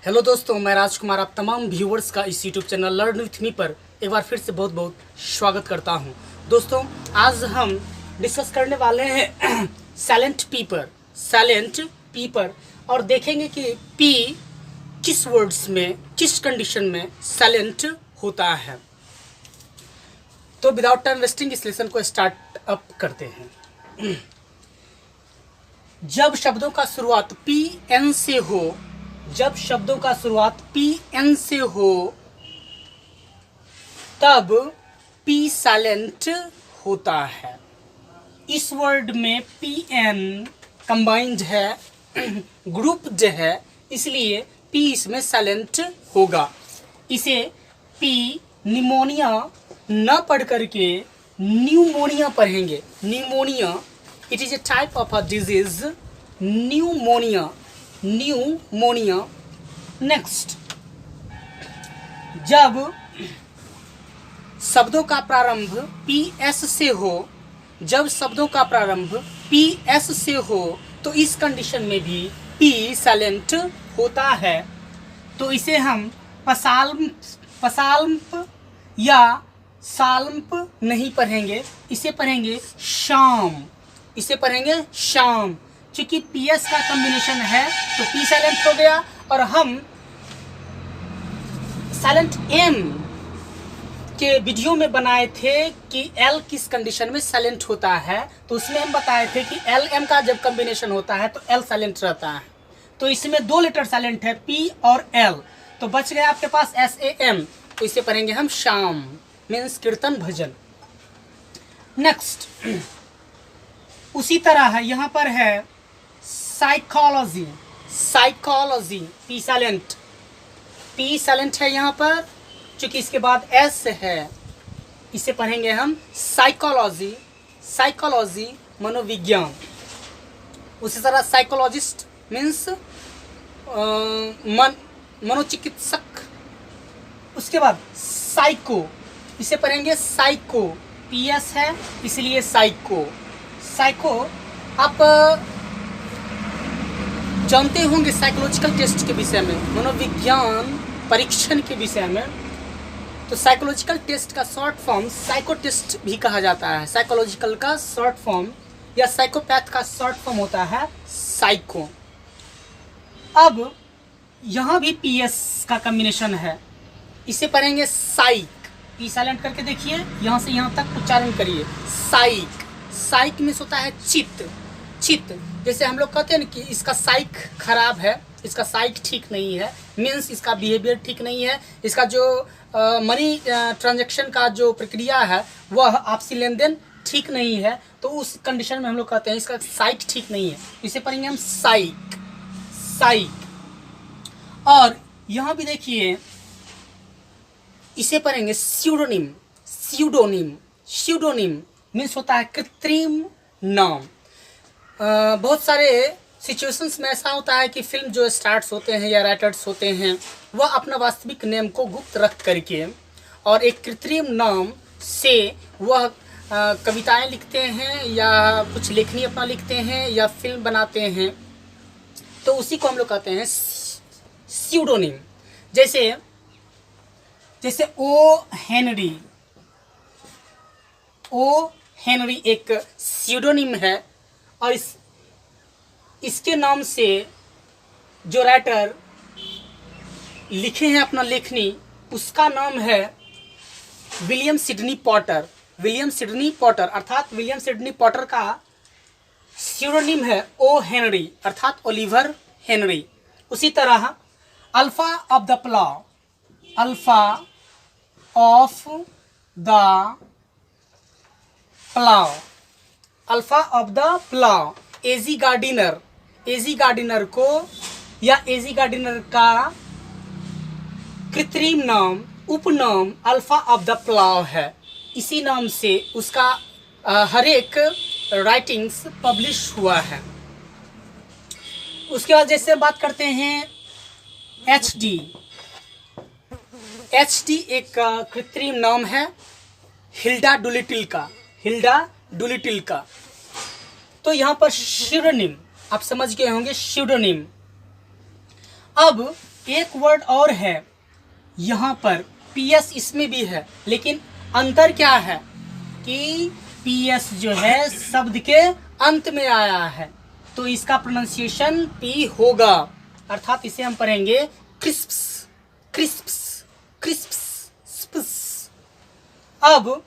Hello दोस्तों, मैं राजकुमार आप तमाम व्यूवर्स का इस YouTube channel learn with me पर एक बार फिर से बहुत बहुत स्वागत करता हूं। दोस्तों, आज हम डिस्कस करने वाले हैं साइलेंट पी पर और देखेंगे कि पी किस वर्ड्स में किस कंडीशन में साइलेंट होता है। तो विदाउट टाइम वेस्टिंग इस लेसन को स्टार्ट अप करते हैं। जब शब्दों का शुरुआत पी एन से हो, जब शब्दों का शुरुआत पी एन से हो तब पी साइलेंट होता है। इस वर्ड में पी एन कंबाइंड है, ग्रुप्ड है, इसलिए पी इसमें साइलेंट होगा। इसे पी निमोनिया न पढ़ करके न्यूमोनिया पढ़ेंगे। Pneumonia it is A type of a disease, pneumonia. Next, जब शब्दों का प्रारंभ पी एस से हो, जब शब्दों का प्रारंभ पी एस से हो तो इस कंडीशन में भी पी साइलेंट होता है। तो इसे हम पसाल्प या साल्प नहीं पढ़ेंगे, इसे पढ़ेंगे शाम। इसे पढ़ेंगे शाम। चूंकि पी एस का कॉम्बिनेशन है तो पी साइलेंट हो गया। और हम साइलेंट एम के वीडियो में बनाए थे कि एल किस कंडीशन में साइलेंट होता है, तो उसमें हम बताए थे कि एल एम का जब कॉम्बिनेशन होता है तो एल साइलेंट रहता है। तो इसमें दो लेटर साइलेंट है, पी और एल। तो बच गया आपके पास एस ए एम, तो इसे पढ़ेंगे हम शाम, मीन्स कीर्तन भजन। नेक्स्ट, उसी तरह है यहाँ पर है psychology. Psychology P silent, P silent है यहाँ पर, चूंकि इसके बाद एस है। इसे पढ़ेंगे हम साइकोलॉजी। साइकोलॉजी मनोविज्ञान। उसी तरह साइकोलॉजिस्ट मीन्स मनोचिकित्सक। उसके बाद साइको, इसे पढ़ेंगे साइको, पी एस है इसलिए साइको। साइको आप जानते होंगे साइकोलॉजिकल टेस्ट के विषय में, मनोविज्ञान परीक्षण के विषय में। तो साइकोलॉजिकल टेस्ट का शॉर्ट फॉर्म साइको टेस्ट भी कहा जाता है। साइकोलॉजिकल का शॉर्ट फॉर्म या साइकोपैथ का शॉर्ट फॉर्म होता है साइको। अब यहाँ भी पी एस का कॉम्बिनेशन है, इसे पढ़ेंगे साइक। पी साइलेंट करके देखिए, यहाँ से यहाँ तक उच्चारण करिए, साइक। साइक मीन्स होता है चित्त। चित्त जैसे हम लोग कहते हैं ना कि इसका साइक खराब है, इसका साइक ठीक नहीं है, मीन्स इसका बिहेवियर ठीक नहीं है, इसका जो मनी ट्रांजैक्शन का जो प्रक्रिया है वह आपसी लेन देन ठीक नहीं है। तो उस कंडीशन में हम लोग कहते हैं इसका साइक ठीक नहीं है, इसे पढ़ेंगे हम साइक। साइक। और यहाँ भी देखिए, इसे पढ़ेंगे स्यूडोनिम। स्यूडोनिम, स्यूडोनिम मीन्स होता है कृत्रिम नाम। बहुत सारे सिचुएशंस में ऐसा होता है कि फिल्म जो स्टार्स होते हैं या राइटर्स होते हैं वह अपना वास्तविक नेम को गुप्त रख करके और एक कृत्रिम नाम से वह कविताएं लिखते हैं या कुछ लेखनी अपना लिखते हैं या फिल्म बनाते हैं। तो उसी को हम लोग कहते हैं स्यूडोनिम। जैसे ओ हेनरी एक स्यूडोनिम है और इसके नाम से जो राइटर लिखे हैं अपना लेखनी, उसका नाम है William Sydney Potter. William Sydney Potter अर्थात विलियम सिडनी पॉटर का स्यूडोनिम है ओ हेनरी अर्थात ओलिवर हेनरी। उसी तरह alpha of the plough, alpha of the plough, alpha of the plough. AG Gardiner, AG Gardiner को या एजी गार्डिनर का कृत्रिम नाम, उपनाम अल्फा ऑफ द प्लाव है। इसी नाम से उसका हर एक राइटिंग्स पब्लिश हुआ है। उसके बाद जैसे बात करते हैं एच डी। एच डी एक कृत्रिम नाम है हिल्डा डुलिटिल का, हिल्डा डुलिटिल का। तो यहाँ पर शिरोनिम आप समझ गए होंगे, शिरोनिम। अब एक वर्ड और है यहाँ पर, PS इसमें भी है, लेकिन अंतर क्या है कि PS जो है शब्द के अंत में आया है, तो इसका प्रोनाउंसिएशन P होगा, अर्थात इसे हम पढ़ेंगे क्रिस्प्स, क्रिस्प्स, क्रिस्प्स, स्प्स। अब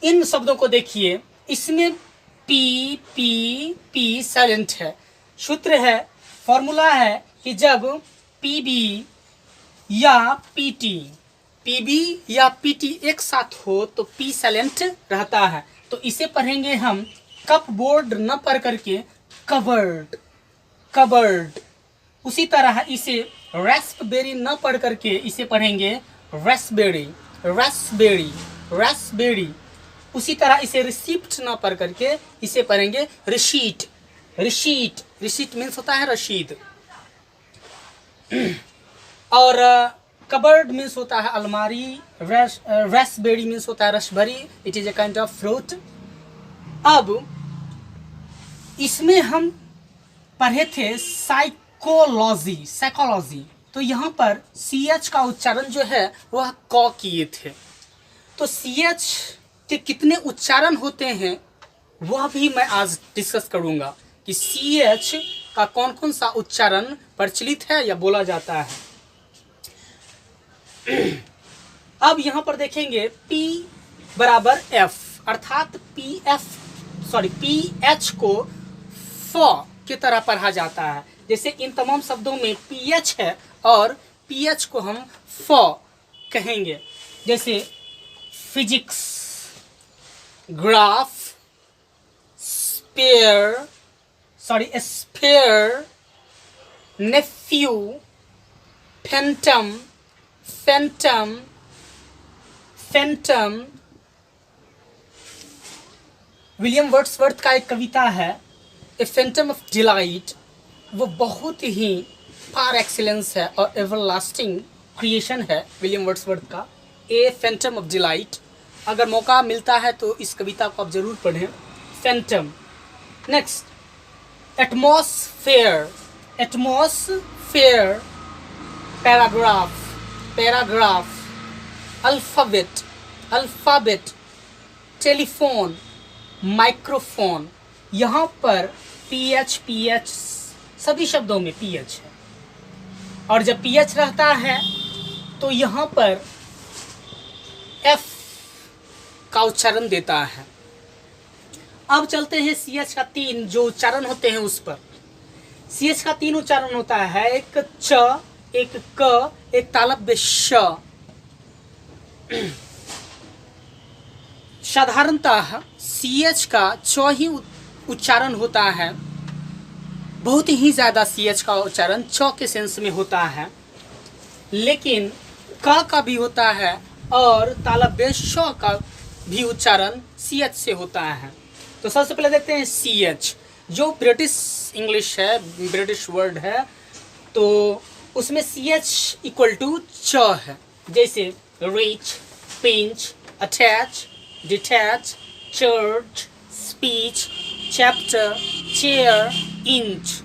इन शब्दों को देखिए, इसमें P साइलेंट है। सूत्र है, फॉर्मूला है कि जब PB या PB या PT एक साथ हो तो P साइलेंट रहता है, तो इसे पढ़ेंगे हम कप बोर्ड न पढ़ करके कवर्ड, कवर्ड। उसी तरह इसे रास्पबेरी न पढ़ करके इसे पढ़ेंगे रास्पबेरी, रास्पबेरी, रास्पबेरी। उसी तरह इसे रिसिप्ट न पढ़ करके इसे पढ़ेंगे रिशीट, रिशीट। रिशीट मीन्स होता है रशीद। और कबर्ड मीन्स होता है अलमारी, रास्पबेरी मीन्स होता है रसभरी, it is a kind of fruit. अब इसमें हम पढ़े थे साइकोलॉजी, साइकोलॉजी, तो यहाँ पर CH का उच्चारण जो है वह क किए थे, तो CH के कितने उच्चारण होते हैं वह भी मैं आज डिस्कस करूँगा कि CH का कौन कौन सा उच्चारण प्रचलित है या बोला जाता है। अब यहाँ पर देखेंगे P बराबर F, अर्थात PH को फ की तरह पढ़ा जाता है। जैसे इन तमाम शब्दों में PH है और PH को हम फ कहेंगे, जैसे physics, graph, spare, nephew, phantom, phantom, phantom. William Wordsworth का एक कविता है ए फैंटम ऑफ डिलाइट, वो बहुत ही फार एक्सीलेंस है और एवरलास्टिंग क्रिएशन है विलियम वर्ड्सवर्थ का, ए फैंटम ऑफ डिलाइट। अगर मौका मिलता है तो इस कविता को आप जरूर पढ़ें, Phantom. Next atmosphere, atmosphere, paragraph, paragraph, alphabet, alphabet, telephone, microphone. यहाँ पर PH सभी शब्दों में PH है, और जब PH रहता है तो यहाँ पर F का उच्चारण देता है। अब चलते हैं CH का 3 जो उच्चारण होते हैं उस पर। CH का 3 उच्चारण होता है, एक च, एक क, एक तालव्य श। साधारणतः CH का च ही उच्चारण होता है, बहुत ही ज़्यादा CH का उच्चारण च के सेंस में होता है, लेकिन क का भी होता है और तालव्य श का भी उच्चारण CH से होता है। तो सबसे पहले देखते हैं CH, जो ब्रिटिश इंग्लिश है, ब्रिटिश वर्ड है, तो उसमें CH इक्वल टू च है। जैसे reach, pinch, attach, detach, church, speech, chapter, chair, inch.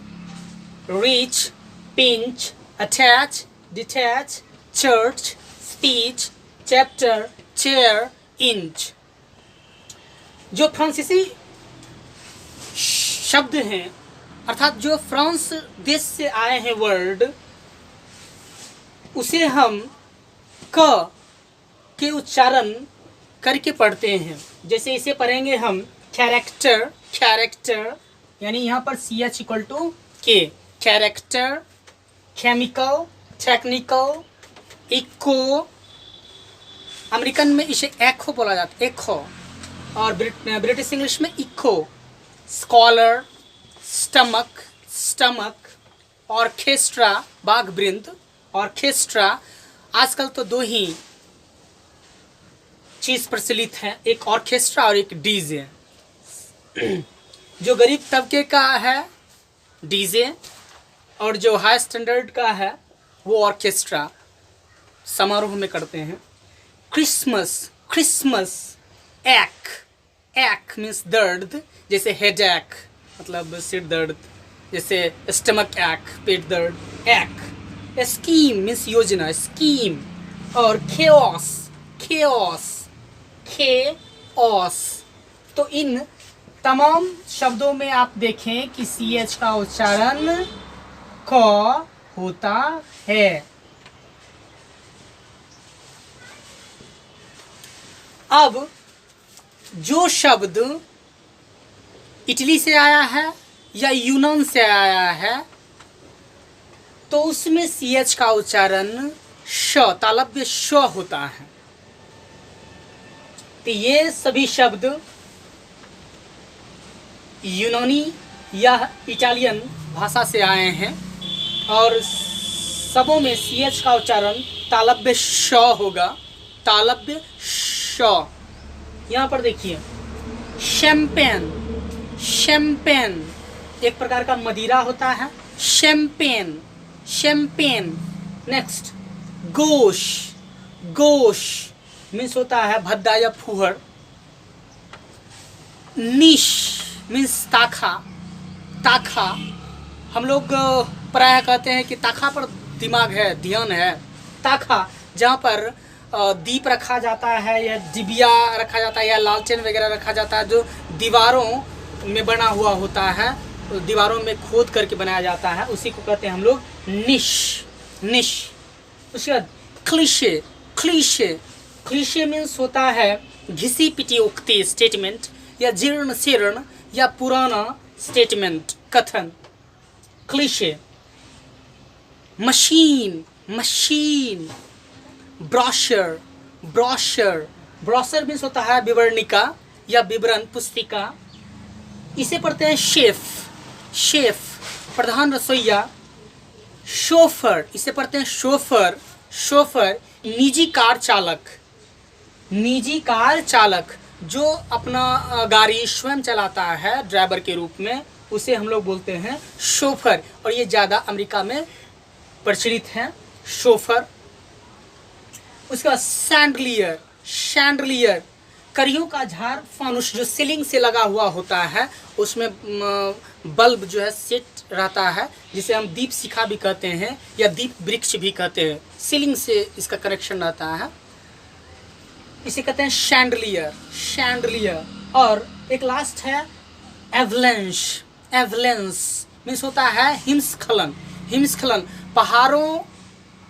Reach, pinch, attach, detach, church, speech, chapter, chair, inch. जो फ्रांसीसी शब्द हैं, अर्थात जो फ्रांस देश से आए हैं वर्ड, उसे हम क के उच्चारण करके पढ़ते हैं। जैसे इसे पढ़ेंगे हम कैरेक्टर, कैरेक्टर, यानी यहाँ पर CH equal to K, character, chemical, technical, eco, American में इसे एखो बोला जाता है, एखो, और ब्रिटिश इंग्लिश में eco, scholar, stomach, stomach, orchestra, बाघवृंद, orchestra. आजकल तो दो ही चीज़ प्रचलित है, एक ऑर्केस्ट्रा और एक डीजे। जो गरीब तबके का है डीजे, और जो हाई स्टैंडर्ड का है वो ऑर्केस्ट्रा समारोह में करते हैं। क्रिसमस, क्रिसमस, एक, एक मीन्स दर्द, जैसे हेडेक मतलब सिर दर्द, जैसे स्टमक एक, पेट दर्द, एक। स्कीम मीन्स योजना, स्कीम। और खेओस, खेओस, खेओस। तो इन तमाम शब्दों में आप देखें कि CH का उच्चारण क होता है। अब जो शब्द इटली से आया है या यूनान से आया है तो उसमें CH का उच्चारण श, तालव्य श होता है। तो ये सभी शब्द यूनानी या इटालियन भाषा से आए हैं और सबों में CH का उच्चारण तालव्य श होगा, तालव्य श। यहाँ पर देखिए शैम्पेन, शैम्पेन एक प्रकार का मदिरा होता है, शैम्पेन, शैम्पेन। नेक्स्ट गोश, गोश मीन्स होता है भद्दा या फूहड़। निश मीन्स ताखा, ताखा। हम लोग प्रायः कहते हैं कि ताखा पर दिमाग है, ध्यान है। ताखा जहाँ पर दीप रखा जाता है या डिबिया रखा जाता है या लालटेन वगैरह रखा जाता है, जो दीवारों में बना हुआ होता है, दीवारों में खोद करके बनाया जाता है, उसी को कहते हैं हम लोग निश, निश। उसके बाद क्लीशे, क्लीशे, क्लीशे मीन्स होता है घिसी पिटी उक्ति, स्टेटमेंट या जीर्ण शीर्ण या पुराना स्टेटमेंट, कथन, cliché. Machine, machine. Brochure, brochure, brochure means होता है विवरणिका या विवरण, पुस्तिका। इसे पढ़ते हैं शेफ, शेफ प्रधान रसोइया। शोफर, इसे पढ़ते हैं शोफर, शोफर निजी कार चालक, निजी कार चालक जो अपना गाड़ी स्वयं चलाता है ड्राइवर के रूप में, उसे हम लोग बोलते हैं शोफर। और ये ज़्यादा अमेरिका में प्रचलित है, शोफर। उसका सैंडलियर, सैंडलियर करियों का झार फानुस जो सीलिंग से लगा हुआ होता है, उसमें बल्ब जो है सेट रहता है, जिसे हम दीप शिखा भी कहते हैं या दीप वृक्ष भी कहते हैं, सीलिंग से इसका कनेक्शन रहता है, इसे कहते हैं शैंडलियर, शैंडलियर। और एक लास्ट है एवलेंस, एवलेंस मीन्स होता है हिमस्खलन, हिमस्खलन पहाड़ों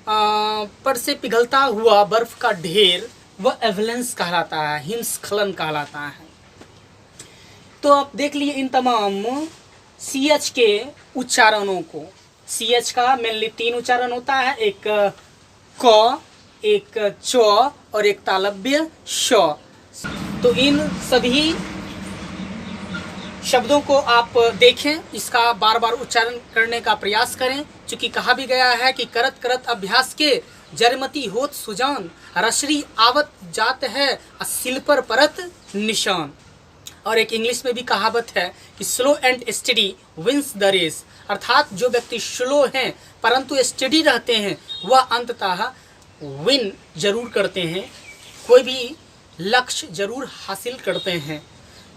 पर से पिघलता हुआ बर्फ का ढेर, वह एवलेंस कहलाता है, हिमस्खलन कहलाता है। तो आप देख लिए इन तमाम CH के उच्चारणों को। CH का मेनली 3 उच्चारण होता है, एक क, एक च और एक तालव्य श। तो इन सभी शब्दों को आप देखें, इसका बार बार उच्चारण करने का प्रयास करें, क्योंकि कहा भी गया है कि करत करत अभ्यास के जरमती होत सुजान, रसरी आवत जात है सिल पर परत निशान। और एक इंग्लिश में भी कहावत है कि slow and steady wins the race, अर्थात जो व्यक्ति स्लो हैं परंतु स्टडी रहते हैं वह अंततः विन जरूर करते हैं, कोई भी लक्ष्य जरूर हासिल करते हैं।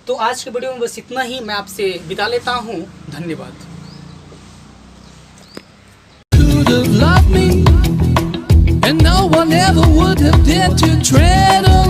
तो आज के वीडियो में बस इतना ही, मैं आपसे विदा लेता हूँ, धन्यवाद। And no one ever would have dared to tread on